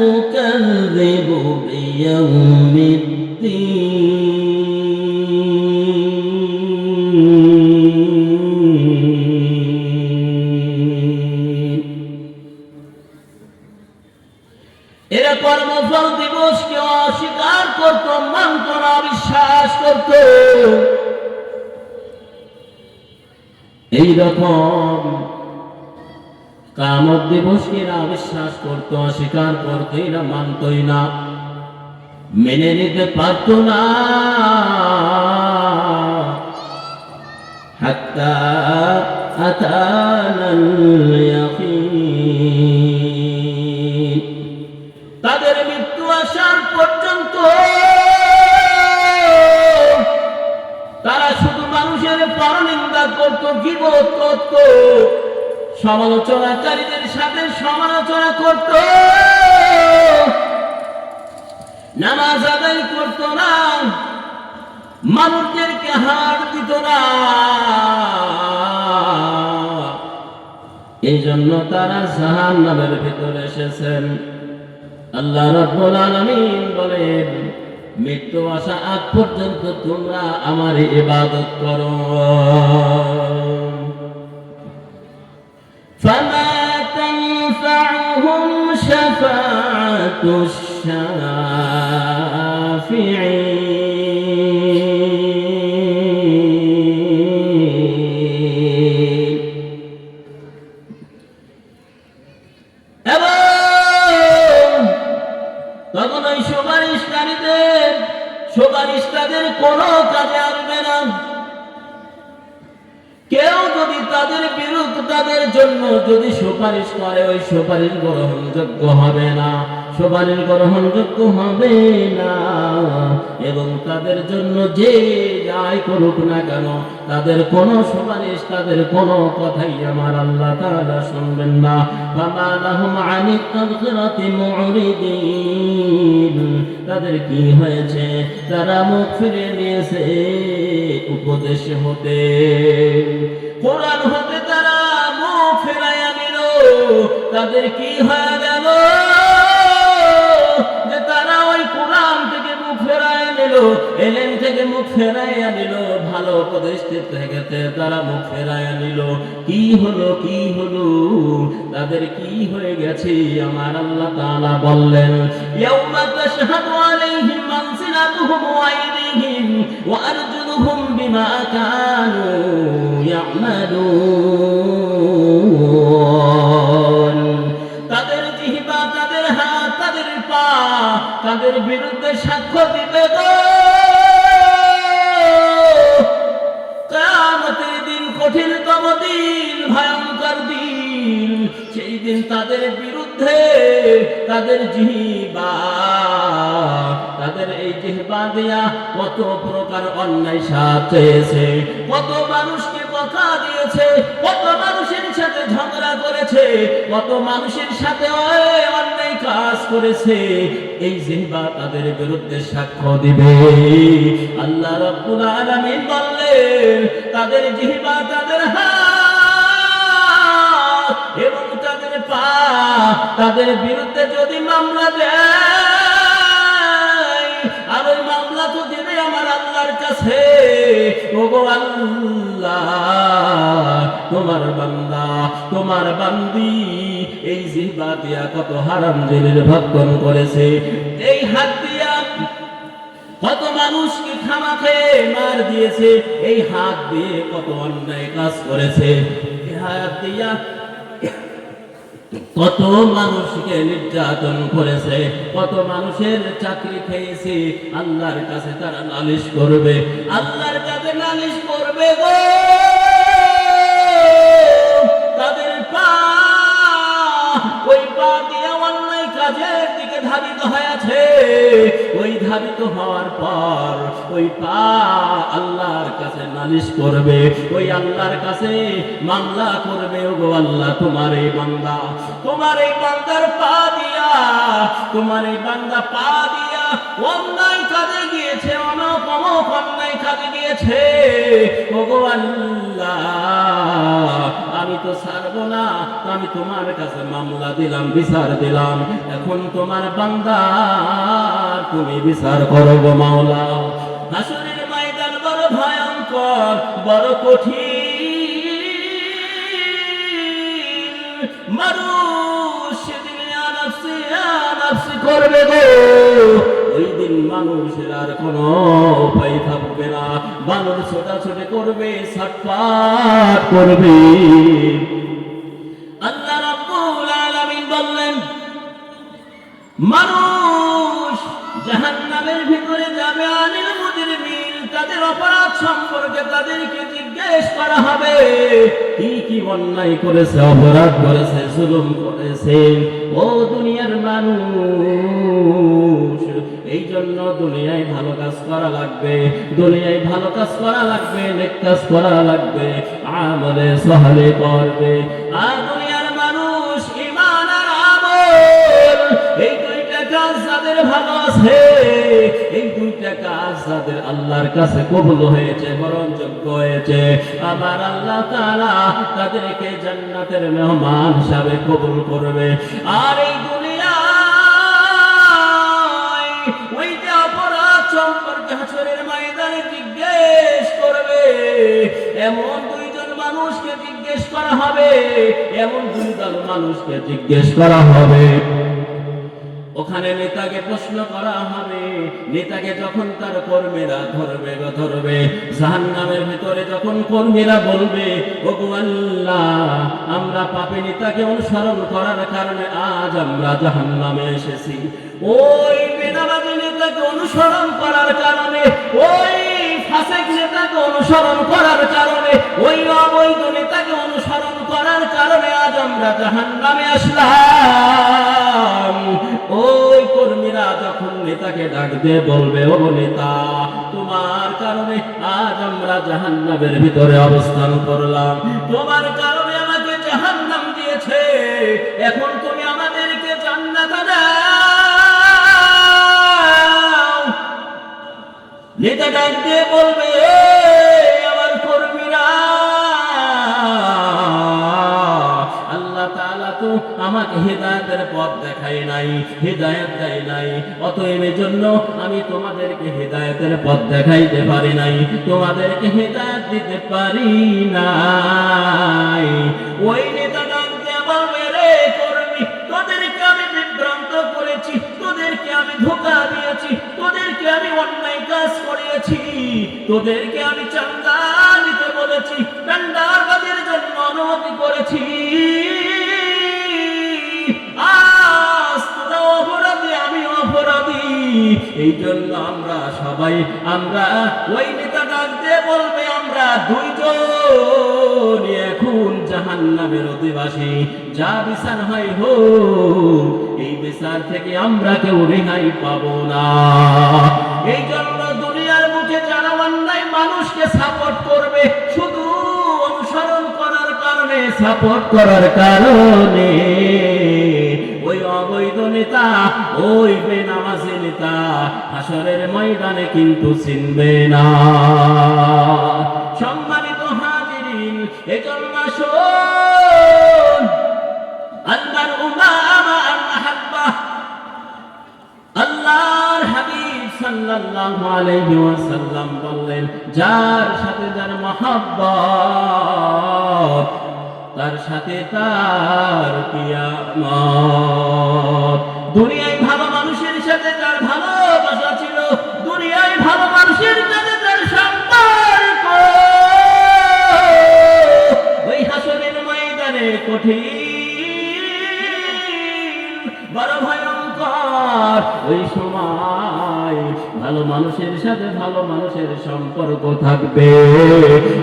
نكذب بيوم الدين এরা কর্মফল দিবসকে অস্বীকার করত, মানত না, বিশ্বাস করত। এইরকম কিয়ামত দিবসকে এরা অবিশ্বাস করত, অস্বীকার করত, এরা মানতই না, মেনে নিতে পারত না। হাত্তা আতানাল ইয়াকিন, তাদের মৃত্যু আসার পর্যন্ত তারা শুধু মানুষের পরনিন্দা করত, গীবত করত, সমালোচনাকারীদের সাথে সমালোচনা করত, নামাজ আদায় করত না, মানুষদেরকে হার দিত না। এই জন্য তারা জাহান্নামের ভিতরে এসেছেন। আল্লাহ রাব্বুল আলামিন বলেন, মৃত্যু আসা আগ পর্যন্ত তোমরা আমার ইবাদত করো। ফামা তানফাউহুম শাফাআতুশ শাফিঈন, তখন ওই সুপারিশ তাদের কোনো কাজে আসবে না। কেউ যদি তাদের বিরুদ্ধে, তাদের জন্য যদি সুপারিশ করে, ওই সুপারিশ গ্রহণযোগ্য হবে না, সুপারিশ গ্রহণযোগ্য হবে না। এবং তাদের জন্য যে যাই করুক না কেন, তাদের কোনো সুপারিশ, তাদের কোনো কথাই আমার আল্লাহ তাআলা শুনবেন না। ফামা লাহুম আনিত তাযকিরাতি মুরিদিন, তাদের কি হয়েছে? তারা মুখ ফিরে নিয়েছে উপদেশ হতে, কোরআন হতে তারা মুখ ফেরাইয়া নিল। তাদের কি হয়ে গেল যে তারা ওই কোরআন থেকে মুখ ফেরাইয়া নিল, এলেম থেকে মুখ ফেরাইয়া নিল, ভালো উপদেশ থেকে তারা মুখ ফেরাইয়া নিল। কি হলো, কি হলো, তাদের কি হয়ে গেছে? আমার আল্লাহ তাআলা বললেন, ইয়াউমা তাশহাদু আলাইহিম আলসিনাতুহুম ওয়া আইদিহিম ওয়া আরজুলুহুম বিমা কানু ইয়ামালুন, তাদের জিহ্বা, তাদের হাত, তাদের পা তাদের বিরুদ্ধে সাক্ষ্য দিবে গো। কিয়ামতের দিন কঠিনতম দিন, ভয়ঙ্কর দিন। সেই দিন তাদের বিরুদ্ধে তাদের জিহ্বা, তাদের এই জিহ্বা দিয়া কত প্রকার অন্যায় সাথেছে, কত মানুষকে কথা দিয়েছে, কত মানুষের সাথে ঝগড়া করেছে, কত মানুষের সাথে অন্যায় কাজ করেছে। এই জিহ্বা তাদের বিরুদ্ধে সাক্ষ্য দিবে। আল্লাহ রাব্বুল আলামিন বললেন, তাদের জিহ্বা, তাদের হাত এবং তাদের পা তাদের বিরুদ্ধে যদি মামলা দেয়, আর ওই মামলা তো দেবে আমার আল্লাহর কাছে। ওগো আল্লাহ, তোমার বান্দা, তোমার বান্দি এই জিহ্বা দিয়া কত হারাম জিনিস ভক্ষণ করেছে, এই হাত দিয়া কত মানুষকে খামাখে মার দিয়েছে, এই হাত দিয়ে কত অন্যায় কাজ করেছে, এই হাত দিয়া কত মানুষকে নির্যাতন করেছে, কত মানুষের চাকরি খেয়েছে। আল্লাহর কাছে তারা নালিশ করবে, আল্লাহর কাছে নালিশ করবে গো। তাদের পা, ওই পা দিয়ে অন্যায় কাজের দিকে ধাবিত হয়েছে। ওই ধাবিত হওয়ার পর ওই পা আল্লাহর কাছে নালিশ করবে, ওই আল্লাহর কাছে মামলা করবে। ওগো আল্লাহ, তোমার এই বান্দা, তোমার এই বান্দার পা দিয়া, তোমার এই বান্দা পা দিয়া অন্যায় কাজে গিয়েছে, অমক অন্যায় কাজে গিয়েছে। ওগো আল্লাহ, আমি তো ছাড়ব পারবো না, তো আমি তোমার কাছে মামলা দিলাম, বিচার দিলাম, এখন তোমার বান্দা তুমি বিচার করো গো মাওলা। হাসরের ময়দান বড় ভয়ঙ্কর, বড় কঠিন। মানুষ সেদিন আনাফসি আনাফসি করবে গো। ওই দিন মানুষের আর কোনো উপায় থাকবে না, বানর ছোটাছুটি করবে, ছটফট করবে। আল্লাহ রাব্বুল আলামিন বললেন, মানুষ জাহান্নামের ভিতরে যাবে, আনিল মুজরিমিন, তাদের অপরাধ সম্পর্কে তাদেরকে জিজ্ঞেস করা হবে, কি কি অন্যায় করেছে, অপরাধ করেছে, জুলুম করেছে। ও দুনিয়ার মানুষ, এই জন্য দুনিয়ায় ভালো কাজ করা লাগবে, দুনিয়ায় ভালো কাজ করা লাগবে, নেক কাজ করা লাগবে, আমলে সালেহ করবে। আর দুনিয়ার মানুষ ঈমান আর আমল, এই দুইটা কাজ যাদের ভালো আছে, এই দুইটা কাজ যাদের আল্লাহর কাছে কবুল হয়েছে, গ্রহণযোগ্য হয়েছে, আমার আল্লাহ তাআলা তাদেরকে জান্নাতের মেহমান হিসাবে কবুল করবে। আর এই দুনিয়ায় ওই যে অপরাধ সম্পর্কে হাসরের ময়দানে জিজ্ঞেস করবে, এমন দুইজন মানুষকে জিজ্ঞেস করা হবে, এমন দুইজন মানুষকে জিজ্ঞেস করা হবে। ওখানে নেতাকে প্রশ্ন করা হবে, নেতাকে যখন তার কর্মীরা ধরবে, জাহান্নামের ভিতরে যখন কর্মীরা বলবে, ওগো আল্লাহ, আমরা পাপী নেতাকে অনুসরণ করার কারণে আজ আমরা জাহান্নামে এসেছি। ওই বেনামাজি নেতাকে অনুসরণ করার কারণে, ওই ফাসিক নেতাকে অনুসরণ করার কারণে, ওই অবৈধ নেতাকে অনুসরণ করার কারণে আজ আমরা জাহান্নামে আসলাম। ওই কর্মীরা যখন নেতাকে ডাক দিয়ে বলবে, ও নেতা, তোমার কারণে আজ আমরা জাহান্নামের ভিতরে অবস্থান করলাম, তোমার কারণে আমাকে জাহান্নাম দিয়েছে, এখন তুমি আমাদেরকে জান্নাত দাও। নেতা ডাক দিয়ে বলবে, আমার কর্মীরা, আল্লাহ তাআলা তো আমাকে হেদায়েতের পথ দেখায় নাই, হেদায়েত দেয় নাই, অতএব এজন্য আমি তোমাদেরকে হেদায়েতের পথ দেখাইতে পারি নাই, তোমাদেরকে হেদায়েত দিতে পারি নাই। ওই নেতা ডাক দিয়ে বলবে, রে কর্মী, তোদেরকে আমি বিভ্রান্ত করেছি, তোদেরকে আমি ধোঁকা দিয়েছি, তোদেরকে আমি অন্যায় কাজ করিয়েছি, তোদেরকে আমি চাঁদা দিতে বলেছি, ডান্ডাবাজের জন্য অনুমতি করেছি, আজ তোরা অপরাধী, আমি অপরাধী, এই জন্য আমরা সবাই, আমরা ওই নেতা ডাক দিয়ে বলবে, আমরা দুইজন এখন জাহান্নামের অধিবাসী, যা বিচার হয় হোক, এই বিচার থেকে আমরা কেউ রেহাই পাবো না। এই জন্য দুনিয়ার মুখে যারা অন্যায় মানুষকে সাপোর্ট করবে, শুধু অনুসরণ করার কারণে, সাপোর্ট করার কারণে, ওই অবৈধ নেতা, ওই বেনামাজি নেতা হাসরের ময়দানে কিন্তু চিনবে না। সম্মানিত হাজিরিন, এজন্য শোন, আল্লাহর উমামা আল-মাহাব্বা, আল্লাহর হাবিব সাল্লাল্লাহু আলাইহি ওয়াসাল্লাম বললেন, যার সাথে যার মহব্বত, তার সাথে তার কিয়ামত। দুনিয়ায় ভালো মানুষের সাথে যার ভালোবাসা ছিল, দুনিয়ায় ভালো মানুষের সাথে যার সম্পর্ক, ওই হাসরের ময়দানে কঠিন, বড় ভয়ঙ্কর। ওই সময় ভালো মানুষের সাথে ভালো মানুষের সম্পর্ক থাকবে,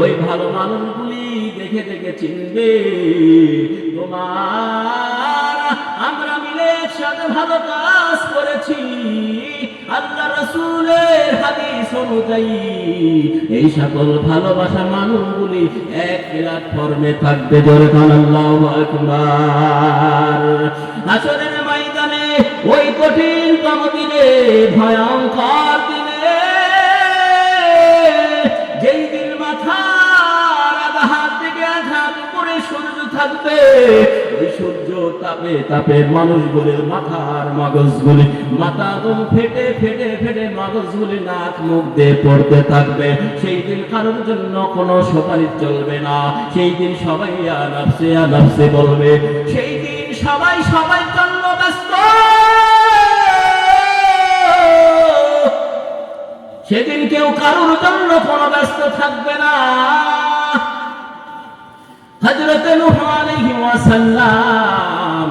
ওই ভালো মানুষগুলি দেখে দেখে চিনবে, তোমার আমরা মিলে একসাথে ভালো কাজ করেছি, আল্লাহ রাসূলের হাদিস অনুযায়ী এই সকল ভালোবাসার মানুষগুলি এক প্ল্যাটফর্মে থাকবে। জোরে কান আল্লাহু আকবার। হাসরের ময়দানে ওই কঠিনতম দিনে, ভয়ঙ্কর দিনে, যেই দিন মাথার আধা হাত থেকে আঘাত করে সূর্য থাকবে, ওই সূর্য তাপে তাপে মানুষগুলির মাথার মগজগুলি, মাথাগুলো ফেটে ফেটে ফেটে মগজগুলি নাক মুখ দিয়ে পড়তে থাকবে। সেই দিন কারোর জন্য কোনো সুপারিশ চলবে না। সেই দিন সবাই আনাফসে বলবে। সেই দিন সবাই সবার জন্য ব্যস্ত। সেদিন কেউ কারোর জন্য কোনো ব্যস্ত থাকবে না। হযরত নূহ আলাইহিস সালাম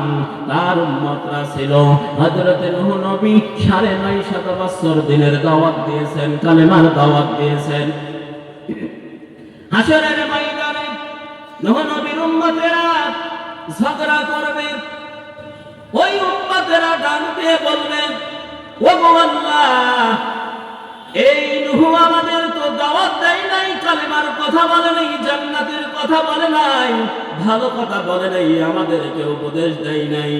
তার উম্মতরা ছিল, হযরত নূহ নবী ৯৫০ বছর দিনের দাওয়াত দিয়েছেন, কালেমার দাওয়াত দিয়েছেন। হাশরের ময়দানে নূহ নবীর উম্মতেরা ঝগড়া করবে। ওই উম্মতেরা ডাক দিয়ে বলবে, ওগো আল্লাহ, এই নূহ আমাদের তো দাওয়াত দেয় নাই, কালেমার কথা বলে নাই, জান্নাতের কথা বলে নাই, ভালো কথা বলে নাই, আমাদেরকে উপদেশ দেয় নাই।